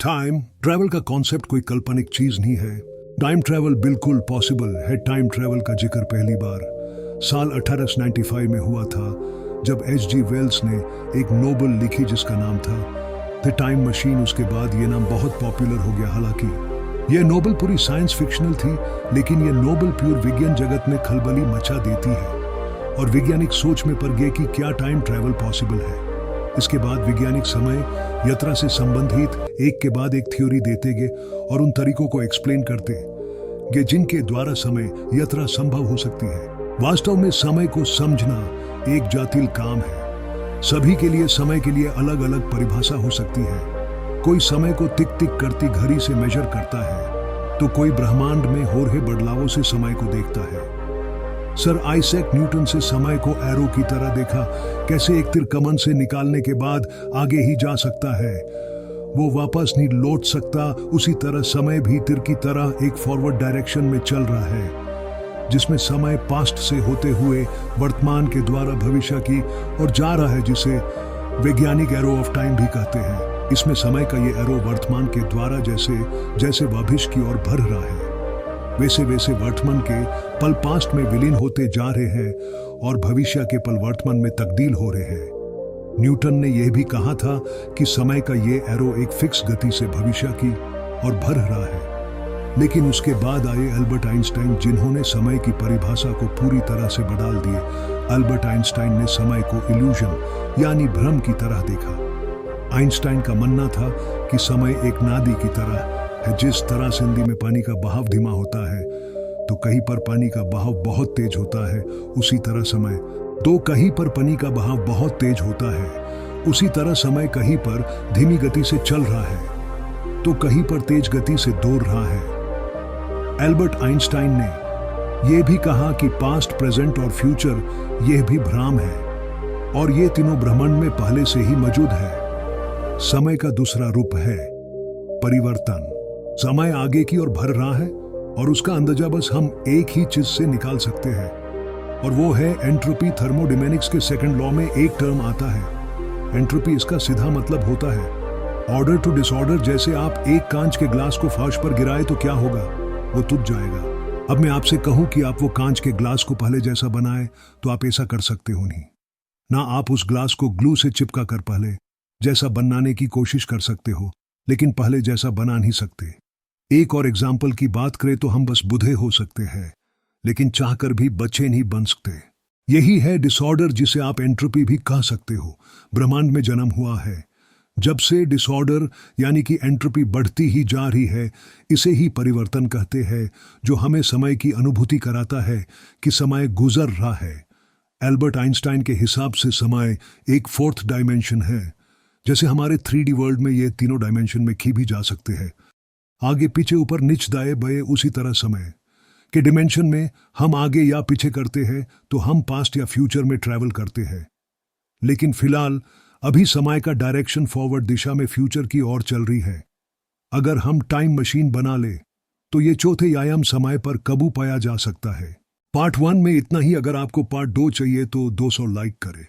Time travel का concept कोई काल्पनिक चीज नहीं है। टाइम ट्रैवल बिल्कुल पॉसिबल है। टाइम ट्रैवल का जिक्र पहली बार साल 1895 में हुआ था, जब H.G. वेल्स ने एक नोबल लिखी जिसका नाम था द टाइम मशीन। उसके बाद ये नाम बहुत पॉपुलर हो गया। हालांकि यह नोबल पूरी साइंस फिक्शनल थी, लेकिन यह नोबल प्योर विज्ञान जगत में खलबली मचा देती है और वैज्ञानिक सोच में पड़ गए कि क्या टाइम ट्रैवल पॉसिबल है। इसके बाद वैज्ञानिक समय यात्रा से संबंधित एक के बाद एक थ्योरी देते गए और उन तरीकों को एक्सप्लेन करते गए जिनके द्वारा समय यात्रा संभव हो सकती है। वास्तव में समय को समझना एक जटिल काम है। सभी के लिए समय के लिए अलग अलग परिभाषा हो सकती है। कोई समय को टिक टिक करती घड़ी से मेजर करता है, तो कोई ब्रह्मांड में हो रहे बदलावों से समय को देखता है। सर आइजैक न्यूटन से समय को एरो की तरह देखा, कैसे एक तीर कमान से निकालने के बाद आगे ही जा सकता है, वो वापस नहीं लौट सकता। उसी तरह समय भी तीर की तरह एक फॉरवर्ड डायरेक्शन में चल रहा है, जिसमें समय पास्ट से होते हुए वर्तमान के द्वारा भविष्य की और जा रहा है, जिसे वैज्ञानिक एरो ऑफ टाइम भी कहते हैं। इसमें समय का ये एरो वर्तमान के द्वारा जैसे जैसे भविष्य की ओर बढ़ रहा है, वैसे वैसे वर्तमान के पल पास्ट में विलीन होते जा रहे हैं और भविष्य के पल वर्तमान में तब्दील हो रहे हैं। न्यूटन ने यह भी कहा था कि समय का ये एरो एक फिक्स गति से भविष्य की और बढ़ रहा है। लेकिन उसके बाद आए अल्बर्ट आइंस्टाइन, जिन्होंने समय की परिभाषा को पूरी तरह से बदल दिए। अल्बर्ट आइंस्टाइन ने समय को इल्यूजन यानी भ्रम की तरह देखा। आइंस्टाइन का मानना था कि समय एक नदी की तरह है। जिस तरह सिंधी में पानी का बहाव धीमा होता है तो कहीं पर पानी का बहाव बहुत तेज होता है, उसी तरह समय तो कहीं पर पानी का बहाव बहुत तेज होता है, उसी तरह समय कहीं पर धीमी गति से चल रहा है तो कहीं पर तेज गति से दौड़ रहा है। अल्बर्ट आइंस्टाइन ने यह भी कहा कि पास्ट, प्रेजेंट और फ्यूचर यह भी भ्रम है और ये तीनों ब्रह्मांड में पहले से ही मौजूद है। समय का दूसरा रूप है परिवर्तन। समय आगे की ओर बढ़ रहा है और उसका अंदाजा बस हम एक ही चीज से निकाल सकते हैं, और वो है एंट्रोपी। थर्मोडायनेमिक्स के सेकंड लॉ में एक टर्म आता है एंट्रोपी। इसका सीधा मतलब होता है ऑर्डर टू डिसऑर्डर। जैसे आप एक कांच के ग्लास को फर्श पर गिराए तो क्या होगा, वो टूट जाएगा। अब मैं आपसे कहूं कि आप वो कांच के ग्लास को पहले जैसा बनाए तो आप ऐसा कर सकते हो नहीं। ना आप उस ग्लास को ग्लू से चिपका कर पहले जैसा बनाने की कोशिश कर सकते हो, लेकिन पहले जैसा बना नहीं सकते। एक और एग्जाम्पल की बात करें तो हम बस बुद्धे हो सकते हैं, लेकिन चाहकर भी बच्चे नहीं बन सकते। यही है डिसऑर्डर, जिसे आप एंट्रोपी भी कह सकते हो। ब्रह्मांड में जन्म हुआ है जब से डिसऑर्डर यानी कि एंट्रोपी बढ़ती ही जा रही है। इसे ही परिवर्तन कहते हैं, जो हमें समय की अनुभूति कराता है कि समय गुजर रहा है। अल्बर्ट आइंस्टाइन के हिसाब से समय एक फोर्थ डायमेंशन है। जैसे हमारे 3D वर्ल्ड में ये तीनों डायमेंशन में खी भी जा सकते हैं, आगे पीछे ऊपर नीच दाएं बाएं। उसी तरह समय के डिमेंशन में हम आगे या पीछे करते हैं तो हम पास्ट या फ्यूचर में ट्रैवल करते हैं। लेकिन फिलहाल अभी समय का डायरेक्शन फॉरवर्ड दिशा में फ्यूचर की ओर चल रही है। अगर हम टाइम मशीन बना ले तो ये चौथे आयाम समय पर काबू पाया जा सकता है। पार्ट 1 में इतना ही। अगर आपको पार्ट 2 चाहिए तो 200 लाइक करें।